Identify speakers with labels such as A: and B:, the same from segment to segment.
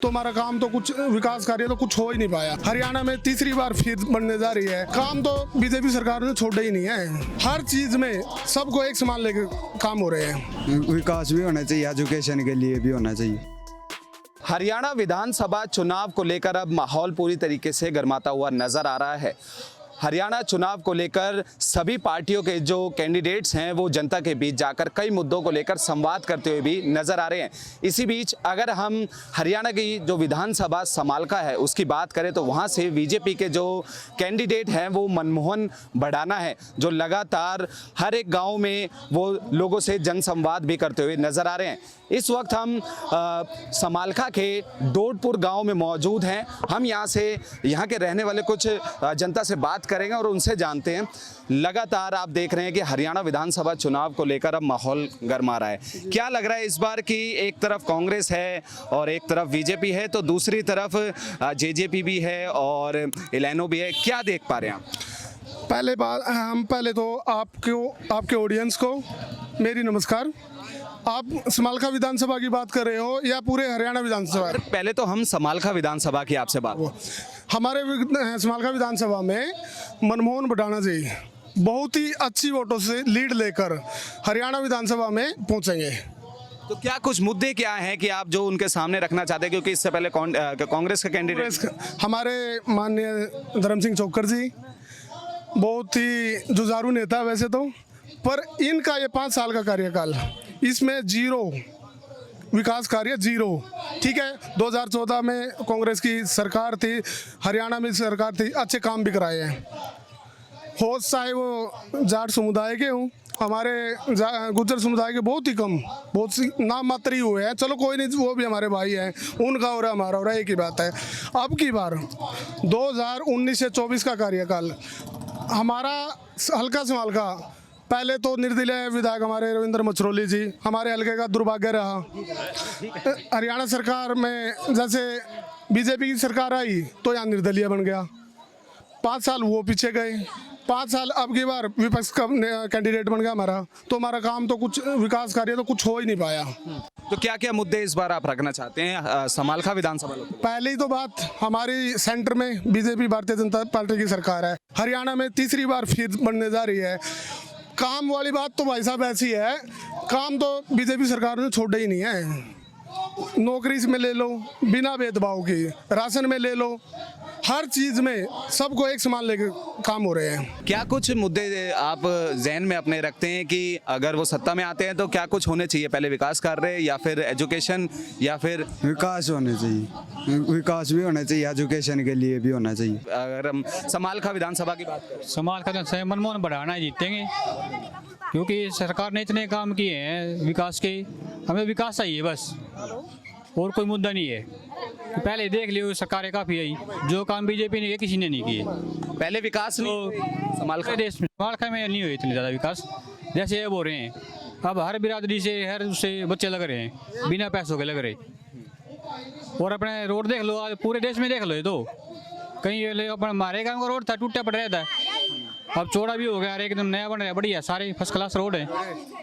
A: तो हमारा काम तो कुछ विकास कार्य तो कुछ हो ही नहीं पाया। हरियाणा में तीसरी बार फिर बनने जा रही है। काम तो बीजेपी सरकार ने छोड़ा ही नहीं है। हर चीज में सबको एक समान लेकर काम हो रहे हैं।
B: विकास भी होना चाहिए, एजुकेशन के लिए भी होना चाहिए।
C: हरियाणा विधानसभा चुनाव को लेकर अब माहौल पूरी तरीके से गर्माता हुआ नजर आ रहा है। हरियाणा चुनाव को लेकर सभी पार्टियों के जो कैंडिडेट्स हैं वो जनता के बीच जाकर कई मुद्दों को लेकर संवाद करते हुए भी नजर आ रहे हैं। इसी बीच अगर हम हरियाणा की जो विधानसभा समालका है उसकी बात करें तो वहां से बीजेपी के जो कैंडिडेट हैं वो मनमोहन भड़ाना है, जो लगातार हर एक गांव में वो लोगों से जनसंवाद भी करते हुए नजर आ रहे हैं। इस वक्त हम समालका के डोडपुर गांव में मौजूद हैं। हम यहाँ के रहने वाले कुछ जनता से बात करेंगे और उनसे जानते हैं। लगातार आप देख रहे हैं कि हरियाणा विधानसभा चुनाव को लेकर अब माहौल गर्मा रहा है। क्या लग रहा है इस बार की एक तरफ कांग्रेस है और एक तरफ बीजेपी है, तो दूसरी तरफ जेजेपी भी है और इलैनो भी है, क्या देख पा रहे हैं आप?
A: पहले तो आपके ऑडियंस को मेरी नमस्कार। आप समालका विधानसभा की बात कर रहे हो या पूरे हरियाणा विधानसभा?
C: पहले तो हम समालका विधानसभा की आपसे बात।
A: हमारे समालका विधानसभा में मनमोहन भड़ाना जी बहुत ही अच्छी वोटों से लीड लेकर हरियाणा विधानसभा में पहुंचेंगे।
C: तो क्या कुछ मुद्दे क्या हैं कि आप जो उनके सामने रखना चाहते हैं, क्योंकि इससे पहले कांग्रेस के कैंडिडेट
A: हमारे माननीय धर्म सिंह चौक्कर जी बहुत ही जुझारू नेता वैसे तो, पर इनका ये 5 साल का कार्यकाल, इसमें जीरो विकास कार्य, जीरो। ठीक है, 2014 में कांग्रेस की सरकार थी, हरियाणा में सरकार थी, अच्छे काम भी कराए हैं। हो चाहे वो जाट समुदाय के हों, हमारे गुज्जर समुदाय के बहुत ही कम, बहुत सी नाम मात्र ही हुए हैं। चलो कोई नहीं, वो भी हमारे भाई हैं, उनका और हमारा और एक ही बात है। अब की बार 2019 से 24 का कार्यकाल हमारा हल्का समालका, पहले तो निर्दलीय विधायक हमारे रविंद्र मछरोली जी, हमारे हल्के का दुर्भाग्य रहा। हरियाणा सरकार में जैसे बीजेपी की सरकार आई तो यहाँ निर्दलीय बन गया। 5 साल वो पीछे गए, 5 साल अब की बार विपक्ष का कैंडिडेट बन गया हमारा, तो हमारा काम तो कुछ विकास कार्य तो कुछ हो ही नहीं पाया।
C: तो क्या क्या मुद्दे इस बार आप रखना चाहते हैं समालका विधानसभा?
A: पहली तो बात, हमारी सेंटर में बीजेपी भारतीय जनता पार्टी की सरकार है। हरियाणा में तीसरी बार फिर बनने जा रही है। काम वाली बात तो भाई साहब ऐसी है, काम तो बीजेपी सरकार ने छोड़ा ही नहीं है। नौकरी में ले लो, बिना भेदभाव की, राशन में ले लो, हर चीज में सबको एक समान लेकर काम हो रहे हैं।
C: क्या कुछ मुद्दे आप जहन में अपने रखते हैं कि अगर वो सत्ता में आते हैं तो क्या कुछ होने चाहिए? पहले विकास कार्य या फिर एजुकेशन या फिर
B: विकास होने चाहिए, विकास भी होना चाहिए, एजुकेशन के लिए भी होना चाहिए।
C: अगर हम समालका विधानसभा की बात करें,
D: समालका विधानसभा मनमोहन भड़ाना जीतेंगे, क्योंकि सरकार ने इतने काम किए हैं विकास के। हमें विकास चाहिए बस, और कोई मुद्दा नहीं है। पहले देख लियो, सरकारें काफ़ी आई, जो काम बीजेपी ने किए किसी ने नहीं किए।
C: पहले विकास नहीं समालका
D: देश में, समालका में नहीं हुई इतनी ज़्यादा विकास जैसे अब हो रहे हैं। अब हर बिरादरी से, हर उससे बच्चे लग रहे हैं, बिना पैसों के लग रहे। और अपने रोड देख लो, पूरे देश में देख लो, ये तो कहीं अपना हमारे गाँव का रोड था टूटा पड़ रहता है, अब चौड़ा भी हो गया, एकदम नया बन रहा है, बढ़िया, सारे फर्स्ट क्लास रोड है।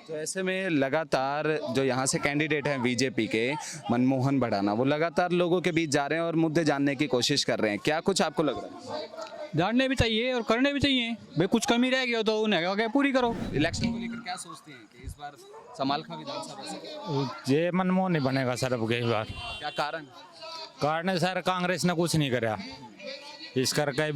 C: तो ऐसे में लगातार जो यहाँ से कैंडिडेट हैं बीजेपी के मनमोहन भड़ाना, वो लगातार लोगों के बीच जा रहे हैं और मुद्दे जानने की कोशिश कर रहे हैं। क्या कुछ आपको लग रहा है?
D: जानने भी चाहिए और करने भी चाहिए भाई, कुछ कमी रह गई हो तो उन्हें क्या पूरी करो।
C: इलेक्शन को लेकर क्या सोचते हैं कि इस बार समालका विधानसभा से
E: ये मनमोहन नहीं बनेगा सर अब की बार।
C: क्या कारण?
E: कारण सर कांग्रेस ने कुछ नहीं करा, इस करके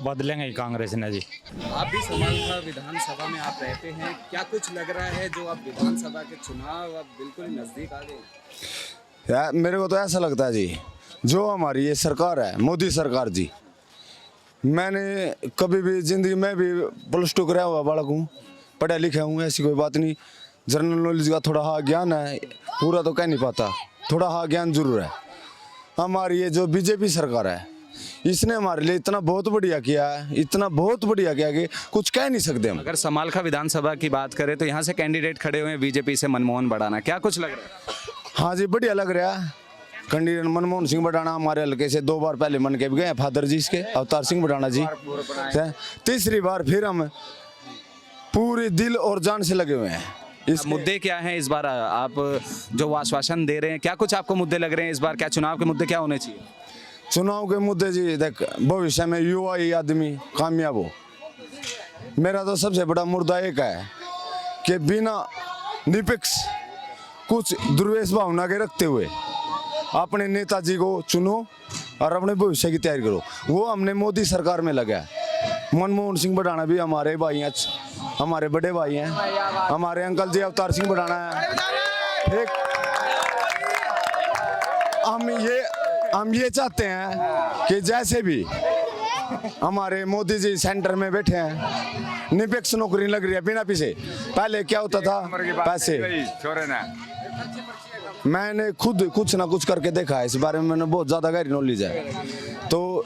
E: बदलेंगे ही कांग्रेस ने जी।
C: आप भी समालका विधानसभा में आप रहते हैं, क्या कुछ लग रहा है जो आप विधानसभा के चुनाव अब बिल्कुल नजदीक आ गए?
F: यार मेरे को तो ऐसा लगता है जी, जो हमारी ये सरकार है, मोदी सरकार जी, मैंने कभी भी जिंदगी में भी +2 कराया हुआ बालक हूँ, पढ़ा लिखा हूँ, ऐसी कोई बात नहीं। जनरल नॉलेज का थोड़ा हाँ ज्ञान है, पूरा तो कह नहीं पाता, थोड़ा हाँ ज्ञान जरूर है। हमारी ये जो बीजेपी सरकार है, इसने हमारे लिए इतना बहुत बढ़िया किया है, इतना बहुत बढ़िया किया कि कुछ कह नहीं सकते हम।
C: अगर समालका विधानसभा की बात करें तो यहाँ से कैंडिडेट खड़े हुए हैं बीजेपी से मनमोहन भड़ाना, क्या कुछ लग रहा है?
F: हाँ जी, बढ़िया लग रहा है। कैंडिडेट मनमोहन सिंह भड़ाना हमारे हल्के से 2 बार पहले मन के भी गए, फादर जी इसके अवतार सिंह भड़ाना जी। तीसरी बार फिर हम पूरे दिल और जान से लगे हुए हैं।
C: मुद्दे क्या हैं इस बार? आप जो आश्वासन दे रहे हैं, क्या कुछ आपको मुद्दे लग रहे हैं इस बार? क्या चुनाव के मुद्दे क्या होने चाहिए?
F: चुनाव के मुद्दे जी देख, भविष्य में युवा ही आदमी कामयाब हो। मेरा तो सबसे बड़ा मुद्दा एक है कि बिना निष्पक्ष कुछ दुर्वेश भावना के रखते हुए अपने नेताजी को चुनो और अपने भविष्य की तैयारी करो। वो हमने मोदी सरकार में लगा है। मनमोहन सिंह बढ़ाना भी हमारे भाई हैं, हमारे बड़े भाई हैं, हमारे अंकल जी अवतार सिंह बढ़ाना है। एक हम ये चाहते हैं कि जैसे भी हमारे मोदी जी सेंटर में बैठे हैं, निष्पक्ष नौकरी लग रही है बिना पीछे। पहले क्या होता था, पैसे, मैंने खुद कुछ ना कुछ करके देखा है, इस बारे में मैंने बहुत ज़्यादा गहरी नॉलेज है। तो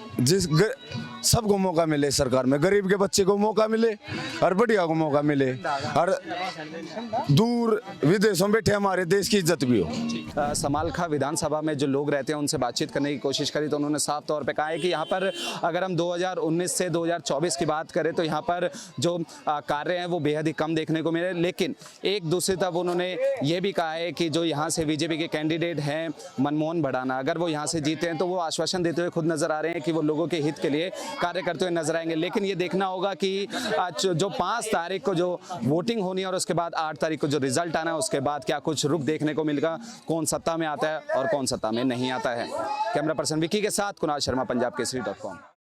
F: सबको मौका मिले सरकार में, गरीब के बच्चे को मौका मिले और बढ़िया को मौका मिले, और दूर विदेशों में बैठे हमारे देश की इज्जत भी हो।
C: समालखा विधानसभा में जो लोग रहते हैं उनसे बातचीत करने की कोशिश करी तो उन्होंने साफ तौर पे कहा है कि यहाँ पर अगर हम 2019 से 2024 की बात करें तो यहाँ पर जो कार्य हैं वो बेहद ही कम देखने को मिले। लेकिन एक दूसरी तरफ उन्होंने ये भी कहा है कि जो यहाँ से बीजेपी के कैंडिडेट हैं मनमोहन भड़ाना, अगर वो यहाँ से जीते हैं तो वो आश्वासन देते हुए खुद नजर आ रहे हैं कि वो लोगों के हित के लिए कार्य करते हुए नजर आएंगे। लेकिन ये देखना होगा कि जो 5 तारीख को जो वोटिंग होनी है और उसके बाद 8 तारीख को जो रिजल्ट आना है उसके बाद क्या कुछ रुख देखने को मिलेगा, कौन सत्ता में आता है और कौन सत्ता में नहीं आता है। कैमरा पर्सन विकी के साथ कुणाल शर्मा, पंजाब केसरी.com।